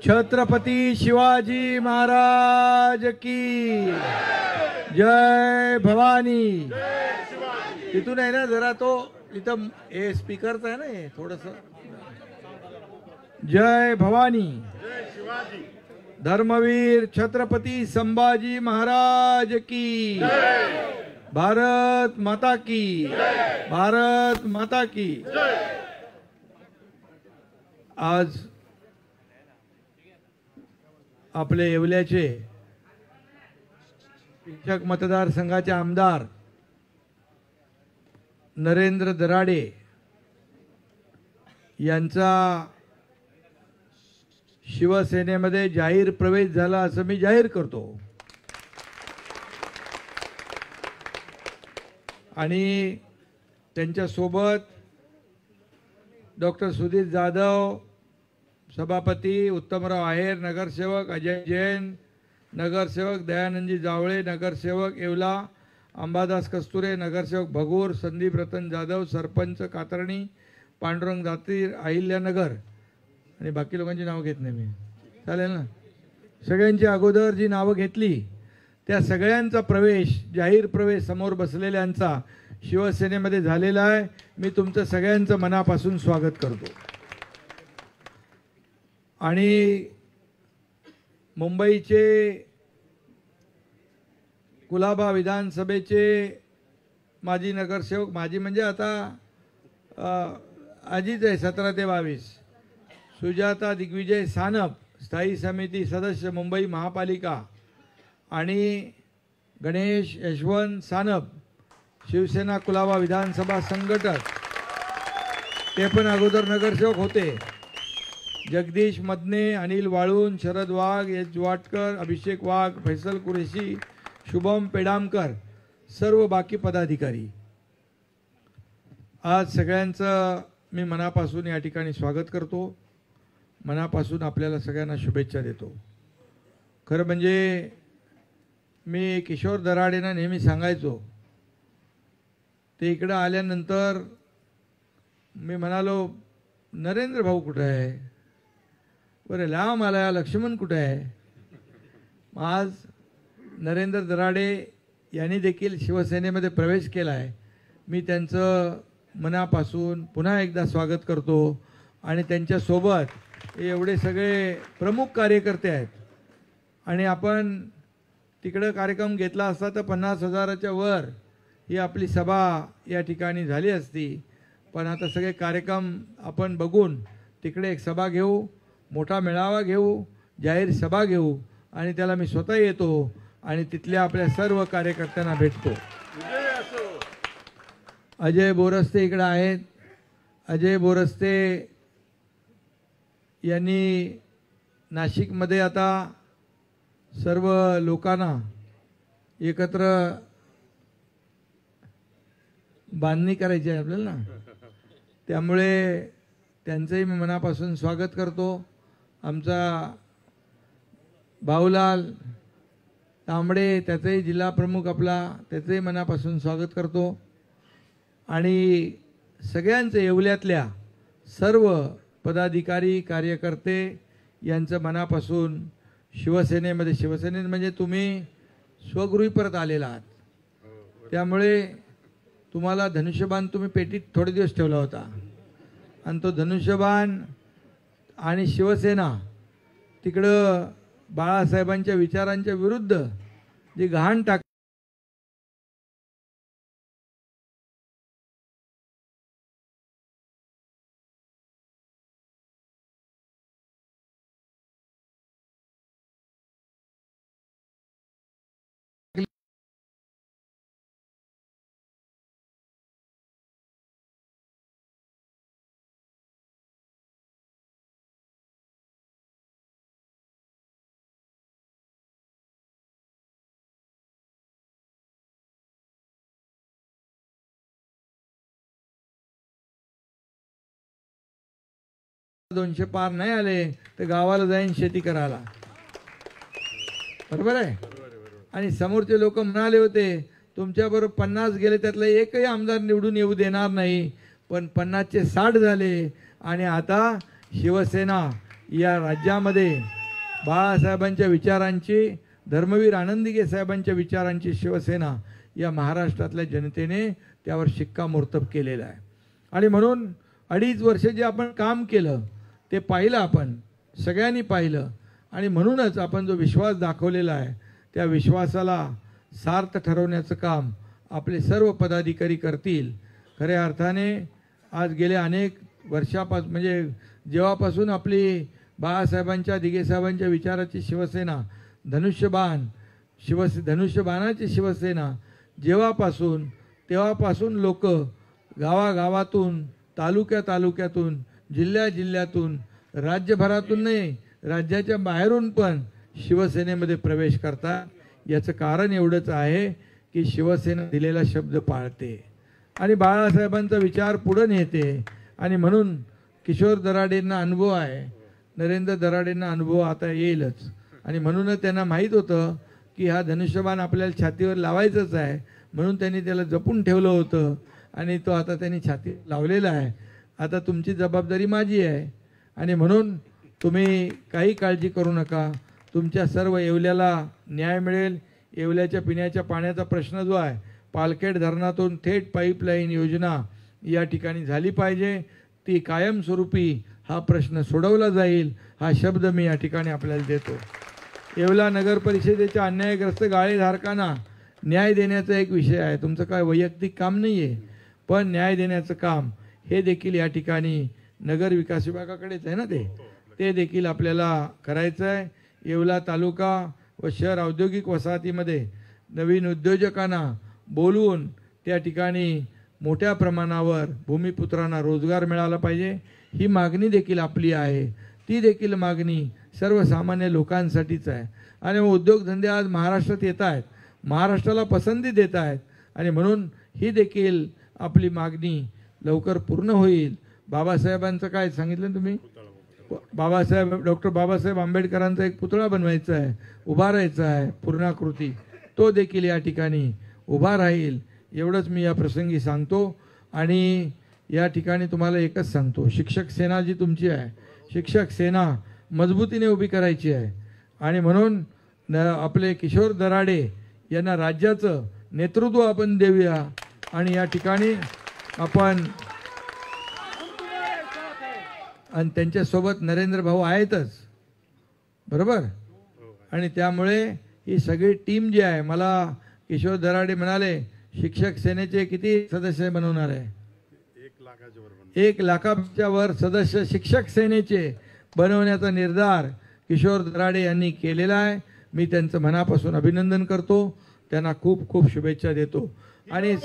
छत्रपती शिवाजी महाराज की जय भवानी। तिथून आहे ना जरा तो इथं हे स्पीकरचा आहे ना हे थोडस। जय भवानी। धर्मवीर छत्रपती संभाजी महाराज की भारत माता की भारत माता की। आज आपले येवल्याचे शिक्षक मतदारसंघाचे आमदार नरेंद्र दराडे यांचा शिवसेनेमध्ये जाहीर प्रवेश झाला असं मी जाहीर करतो। आणि त्यांच्या सोबत डॉक्टर सुधीर जाधव सभापती, उत्तमराव आहेर नगरसेवक, अजय जैन नगरसेवक, दयानंदजी जावळे नगरसेवक येवला, अंबादास कस्तुरे नगरसेवक भगूर, संदीप रतन जाधव सरपंच कातरणी, पांडुरंग जातीर अहिल्यानगर आणि बाकी लोकांची नावं घेत नाही मी, चालेल ना? सगळ्यांची अगोदर जी नावं घेतली त्या सगळ्यांचा प्रवेश, जाहीर प्रवेश समोर बसलेल्यांचा शिवसेनेमध्ये झालेला आहे। मी तुमचं सगळ्यांचं मनापासून स्वागत करतो। आणि मुंबईचे कुलाबा विधानसभेचे माजी नगरसेवक, माजी म्हणजे आता आजीच आहे 17 ते 22, सुजाता दिग्विजय सानप स्थायी समिती सदस्य मुंबई महापालिका, आणि गणेश यशवंत सानप शिवसेना कुलाबा विधानसभा संघटक, ते पण अगोदर नगरसेवक होते। जगदीश मदने, अनिल वाळून, शरद वाघ, एच वाटकर, अभिषेक वाघ, फैसल कुरेशी, शुभम पेडामकर, सर्व बाकी पदाधिकारी, आज सगळ्यांचं मी मनापासून या ठिकाणी स्वागत करतो। मनापासून आपल्याला सगळ्यांना शुभेच्छा देतो। खरं म्हणजे मी किशोर दराडेंना नेहमी सांगायचो, ते इकडं आल्यानंतर मी म्हणालो नरेंद्र भाऊ कुठे आहे, बरं लांब आला लक्ष्मण कुठे आहे। आज नरेंद्र दराडे यांनी देखील शिवसेनेमध्ये प्रवेश केला आहे। मी त्यांचं मनापासून पुन्हा एकदा स्वागत करतो। आणि त्यांच्यासोबत एवढे सगळे प्रमुख कार्यकर्ते आहेत। आणि आपण तिकडं कार्यक्रम घेतला असता तर 50,000च्या वर ही आपली सभा या ठिकाणी झाली असती, पण आता सगळे कार्यक्रम आपण बघून तिकडे एक सभा घेऊ, मोठा मेळावा घेऊ, जाहीर सभा घेऊ, आणि त्याला मी स्वतः येतो आणि तिथल्या आपल्या सर्व कार्यकर्त्यांना भेटतो। अजय बोरस्ते इकडे आहेत। अजय बोरस्ते यांनी नाशिकमध्ये आता सर्व लोकांना एकत्र बांधणी करायची आहे आपल्याला ना, त्यामुळे त्यांचंही मी मनापासून स्वागत करतो। आमचा भाऊलाल तांबडे, त्याचंही जिल्हा प्रमुख आपला, त्याचंही मनापासून स्वागत करतो। आणि सगळ्यांचं येवल्यातल्या सर्व पदाधिकारी कार्यकर्ते यांचं मनापासून शिवसेनेमध्ये, शिवसेनेत म्हणजे तुम्ही स्वगृही परत आलेला आहात, त्यामुळे तुम्हाला धनुष्यबाण तुम्ही पेटीत थोडे दिवस ठेवला होता, आणि तो धनुष्यबाण आणि शिवसेना तिकडं बाळासाहेबांच्या विचारांच्या विरुद्ध जी घाण टाक दोनशे पार नाही आले तर गावाला जाईन शेती करायला, बरोबर आहे। आणि समोरचे लोक म्हणाले होते तुमच्याबरोबर 50 गेले त्यातला एकही आमदार निवडून येऊ देणार नाही, पण 50चे 60 झाले आणि आता शिवसेना या राज्यामध्ये बाळासाहेबांच्या विचारांची, धर्मवीर आनंदीगे साहेबांच्या विचारांची शिवसेना या महाराष्ट्रातल्या जनतेने त्यावर शिक्कामोर्तब केलेला आहे. आणि म्हणून 2.5 वर्ष जे आपण काम केलं ते पाहिलं, आपण सगळ्यांनी पाहिलं. आणि म्हणूनच आपण जो विश्वास दाखवलेला आहे त्या विश्वासाला सार्थ ठरवण्याचं काम आपले सर्व पदाधिकारी करतील. खऱ्या अर्थाने आज गेल्या अनेक वर्षापासून, म्हणजे जेव्हापासून आपली बाळासाहेबांच्या, दिघेसाहेबांच्या विचाराची शिवसेना, धनुष्यबाणाची शिवसेना जेव्हापासून, तेव्हापासून लोक गावागावातून, तालुक्यातून, जिल्ह्यातून, राज्यभरातून नाही, राज्याच्या बाहेरून पण शिवसेनेमध्ये प्रवेश करतात. याचं कारण एवढंच आहे की शिवसेना दिलेला शब्द पाळते आणि बाळासाहेबांचा विचार पुढे नेते. आणि म्हणून किशोर दराडेंना अनुभव आहे, नरेंद्र दराडेंना अनुभव आता येईलच. आणि म्हणूनच त्यांना माहीत होतं की हा धनुष्यबाण आपल्याला छातीवर लावायचंच आहे, म्हणून त्यांनी त्याला जपून ठेवलं होतं आणि तो आता त्यांनी छाती लावलेला आहे. आता तुमची जबाबदारी माझी आहे आणि म्हणून तुम्ही काही काळजी करू नका. तुमच्या सर्व येवल्याला न्याय मिळेल. येवल्याच्या पिण्याच्या पाण्याचा प्रश्न जो आहे, पालखेड धरणातून थेट पाईपलाईन योजना या ठिकाणी झाली पाहिजे. ती कायमस्वरूपी हा प्रश्न सोडवला जाईल, हा शब्द मी या ठिकाणी आपल्याला देतो. येवला नगर परिषदेच्या अन्यायग्रस्त गाळेधारकांना न्याय देण्याचा एक विषय आहे. तुमचं काय वैयक्तिक काम नाही आहे, पण न्याय देण्याचं काम हे देखील या ठिकाणी नगर विकास विभागाकडेच आहे ना, ते देखील आपल्याला करायचं आहे. येवला तालुका व शहर औद्योगिक वसाहतीमध्ये नवीन उद्योजकांना बोलवून त्या ठिकाणी मोठ्या प्रमाणावर भूमिपुत्रांना रोजगार मिळाला पाहिजे, ही मागणी देखील आपली आहे. ती देखील मागणी सर्वसामान्य लोकांसाठीच आहे. आणि उद्योगधंदे आज महाराष्ट्रात येत आहेत, महाराष्ट्राला पसंती देत आहेत आणि म्हणून ही देखील आपली मागणी लवकर पूर्ण होईल. बाबासाहेबांचं काय सांगितलं तुम्ही, डॉक्टर बाबासाहेब आंबेडकरांचा एक पुतळा बनवायचा आहे, उभारायचा आहे पूर्णाकृती, तो देखील या ठिकाणी उभा राहील. एवढंच मी या प्रसंगी सांगतो. आणि या ठिकाणी तुम्हाला एकच सांगतो, शिक्षक सेना जी तुमची आहे, शिक्षक सेना मजबूतीने उभी करायची आहे. आणि म्हणून आपले किशोर दराडे यांना राज्याचं नेतृत्व आपण देऊया. आणि या ठिकाणी आपण आणि त्यांच्यासोबत नरेंद्र भाऊ आहेतच, बरोबर. आणि त्यामुळे ही सगळी टीम जी आहे, मला किशोर दराडे म्हणाले शिक्षक सेनेचे किती सदस्य बनवणार आहे, 1 लाखाच्या वर सदस्य शिक्षक सेनेचे बनवण्याचा निर्धार किशोर दराडे यांनी केलेला आहे. मी त्यांचं मनापासून अभिनंदन करतो, त्यांना खूप खूप शुभेच्छा देतो. आणि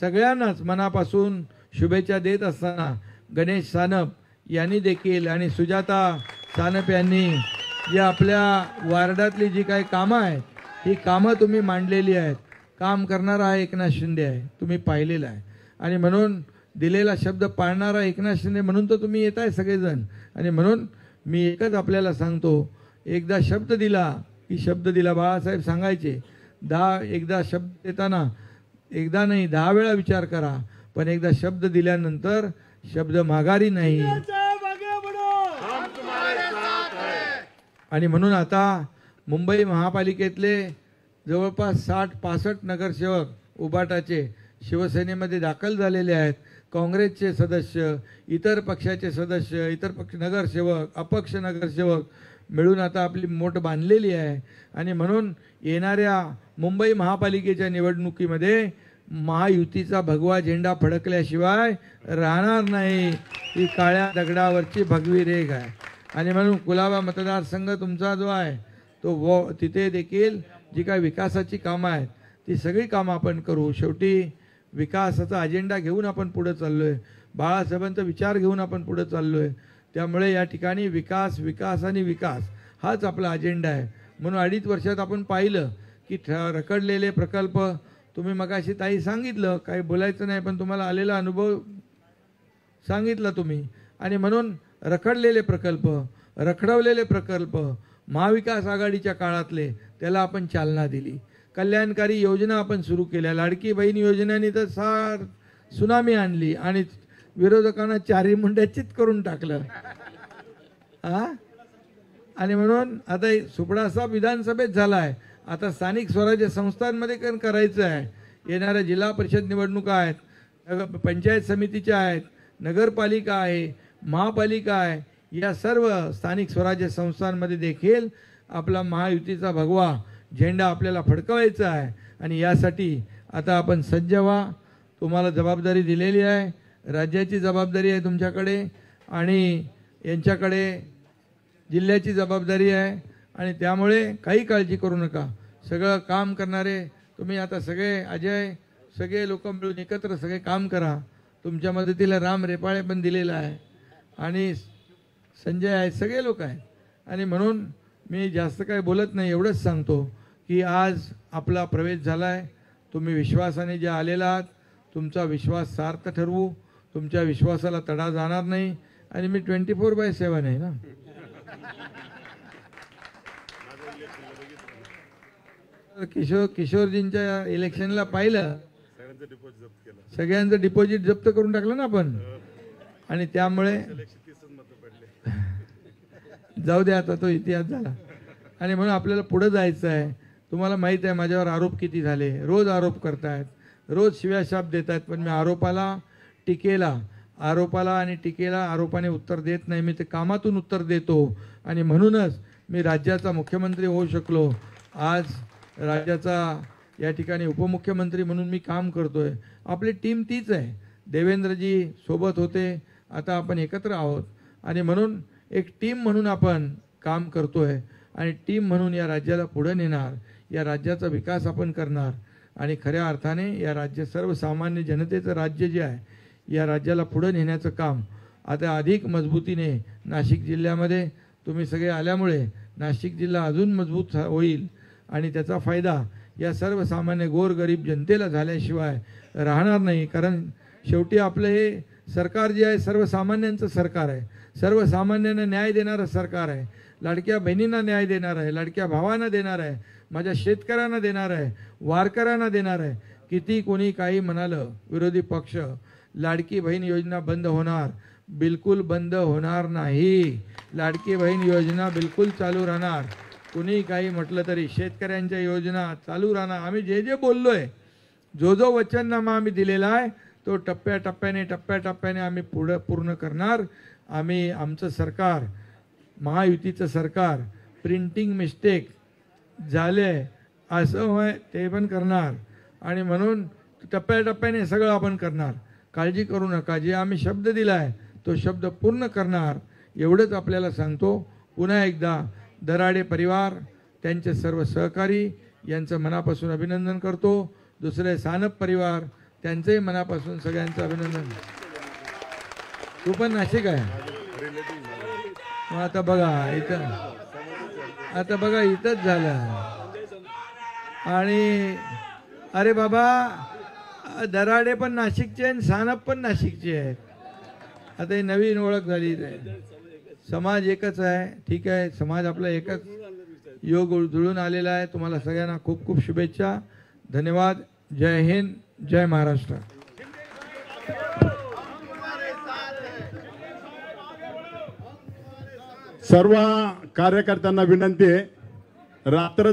सगळ्यांनाच मनापासून शुभेच्छा देत असताना गणेश सानप यांनी देखील आणि सुजाता सानप यांनी जी आपल्या वार्डातली जी काही कामं आहेत, ही कामं तुम्ही मांडलेली आहेत. काम करणारा हा एकनाथ शिंदे आहे, तुम्ही पाहिलेलं आहे. आणि म्हणून दिलेला शब्द पाळणारा एकनाथ शिंदे म्हणून तर तुम्ही येत आहे सगळेजण. आणि म्हणून मी एकच आपल्याला सांगतो, एकदा शब्द दिला की शब्द दिला. बाळासाहेब सांगायचे, एकदा शब्द देताना एकदा नाही 10 वेळा विचार करा, पण एकदा शब्द दिल्यानंतर शब्द माघारी नाही. आणि म्हणून आता मुंबई महापालिकेतले जवळपास 60-65 नगरसेवक उबाटाचे शिवसेनेमध्ये दाखल झालेले आहेत. काँग्रेसचे सदस्य, इतर पक्षाचे सदस्य, इतर पक्ष नगरसेवक, अपक्ष नगरसेवक मिळून आता आपली मोठ बांधलेली आहे. आणि म्हणून येणाऱ्या मुंबई महापालिकेच्या निवडणुकीमध्ये महायुतीचा भगवा झेंडा फडकल्याशिवाय राहणार नाही. ही काळ्या दगडावरची भगवी रेघ आहे. आणि म्हणून कुलाबा मतदारसंघ तुमचा जो आहे तो तिथे देखील जी काही विकासाची कामं आहेत ती सगळी कामं आपण करू. शेवटी विकासाचा अजेंडा घेऊन आपण पुढे चाललोय, बाळासाहेबांचा विचार घेऊन आपण पुढे चाललोय. त्यामुळे या ठिकाणी विकास विकास आणि विकास हाच आपला अजेंडा आहे. म्हणून 2.5 वर्षात आपण पाहिलं की रखडलेले प्रकल्प, तुम्ही मगाशी ताई सांगितलं, काही बोलायचं नाही पण तुम्हाला आलेला अनुभव सांगितला तुम्ही. आणि म्हणून रखडलेले प्रकल्प, रखडवलेले प्रकल्प महाविकास आघाडीच्या काळातले त्याला आपण चालना दिली. कल्याणकारी योजना आपण सुरू केल्या. लाडकी बहीण योजनेने तर सार सुनामी आणली आणि विरोधकांना चारी मुंड्याचीत करून टाकलं हा. आणि म्हणून आता सुपडासा विधानसभेत झाला आहे, आता स्थानिक स्वराज्य संस्थांमध्ये करायचं आहे. येणाऱ्या जिल्हा परिषद निवडणुका आहेत, पंचायत समितीच्या आहेत, नगरपालिका आहे, महापालिका आहे, या सर्व स्थानिक स्वराज्य संस्थांमध्ये देखील आपला महायुतीचा भगवा झेंडा आपल्याला फडकवायचा आहे. आणि यासाठी आता आपण सज्ज व्हा. तुम्हाला जबाबदारी दिलेली आहे, राज्याची जबाबदारी आहे तुमच्याकडे आणि यांच्याकडे जिल्ह्याची जबाबदारी आहे. आणि त्यामुळे काही काळजी करू नका, सगळं काम करणारे तुम्ही आता सगळे, अजय सगळे लोक मिळून एकत्र सगळे काम करा. तुमच्या मदतीला राम रेपाळे पण दिलेला आहे आणि संजय आहे, सगळे लोक आहेत. आणि म्हणून मी जास्त काही बोलत नाही, एवढंच सांगतो की आज आपला प्रवेश झाला आहे. तुम्ही विश्वासाने जे आलेला आहात, तुमचा विश्वास सार्थ ठरवू, तुमच्या विश्वासाला तडा जाणार नाही. आणि मी 24/7 आहे ना. किशोरजींच्या इलेक्शनला पाहिलं, सगळ्यांचं डिपॉझिट जप्त करून टाकलं ना आपण. आणि त्यामुळे जाऊ द्या, आता तो इतिहास झाला. आणि म्हणून आपल्याला पुढे जायचं आहे. तुम्हाला माहित आहे माझ्यावर आरोप किती झाले, रोज आरोप करतायत, रोज शिव्याशाप देत आहेत. पण मी आरोपाला आणि टीकेला आरोपाने उत्तर देत नाही, मी ते कामातून उत्तर देतो. आणि म्हणूनच मी राज्याचा मुख्यमंत्री होऊ शकलो. आज राज्याचा या ठिकाणी उपमुख्यमंत्री म्हणून मी काम करतोय. आपली टीम तीच आहे, देवेंद्रजी सोबत होते, आता आपण एकत्र आहोत. आणि म्हणून एक टीम म्हणून आपण काम करतोय आणि टीम म्हणून या राज्याला पुढे नेणार, या राज्याचा विकास आपण करणार. आणि खऱ्या अर्थाने या राज्य सर्वसामान्य जनतेचं राज्य जे आहे, या राज्याला पुढे नेण्याचं काम आता अधिक मजबूतीने नाशिक जिल्ह्यामध्ये तुम्ही सगळे आल्यामुळे नाशिक जिल्हा अजून मजबूत होईल. आणि त्याचा फायदा या सर्वसामान्य गोरगरीब जनतेला झाल्याशिवाय राहणार नाही. कारण शेवटी आपलं हे सरकार जे आहे सर्वसामान्यांचं सरकार आहे, सर्वसामान्यांना न्याय देणारं सरकार आहे. लाडक्या बहिणींना न्याय देणार आहे, लाडक्या भावांना देणार आहे, माझ्या शेतकऱ्यांना देणार आहे, वारकऱ्यांना देणार आहे. किती कोणी काही म्हणालं विरोधी पक्ष, लाडकी बहीण योजना बंद होणार, बिलकुल बंद होणार नाही. लाडकी बहीण योजना बिलकुल चालू राहणार. कुणी काही म्हटलं तरी शेतकऱ्यांच्या योजना चालू राहणार. आम्ही जे जे बोललोय, जो वचननामा आम्ही दिलेला आहे, तो टप्प्याटप्प्याने आम्ही पूर्ण करणार. आम्ही आमचं सरकार, महायुतीचं सरकार, प्रिंटिंग मिस्टेक झाले असं होय ते पण करणार. आणि म्हणून टप्प्याटप्प्याने सगळं आपण करणार. काळजी करू नका, जे आम्ही शब्द दिला आहे तो शब्द पूर्ण करणार, एवढंच आपल्याला सांगतो. पुन्हा एकदा दराडे परिवार, त्यांचे सर्व सहकारी यांचं मनापासून अभिनंदन करतो. दुसरे सानप परिवार, त्यांचंही मनापासून सगळ्यांचं अभिनंदन. तू पण नाशिक आहे. मग आता बघा इथंच झालं. आणि अरे बाबा, दराडे पण नाशिकचे आणि सानप पण नाशिकचे आहेत. आता ही नवीन ओळख झाली. समाज एकच आहे, ठीक आहे, समाज आपला एकच योग जुळून आलेला आहे. तुम्हाला सगळ्यांना खूप खूप शुभेच्छा. धन्यवाद. जय हिंद, जय महाराष्ट्र. सर्व कार्यकर्त्यांना विनंती आहे, रात्र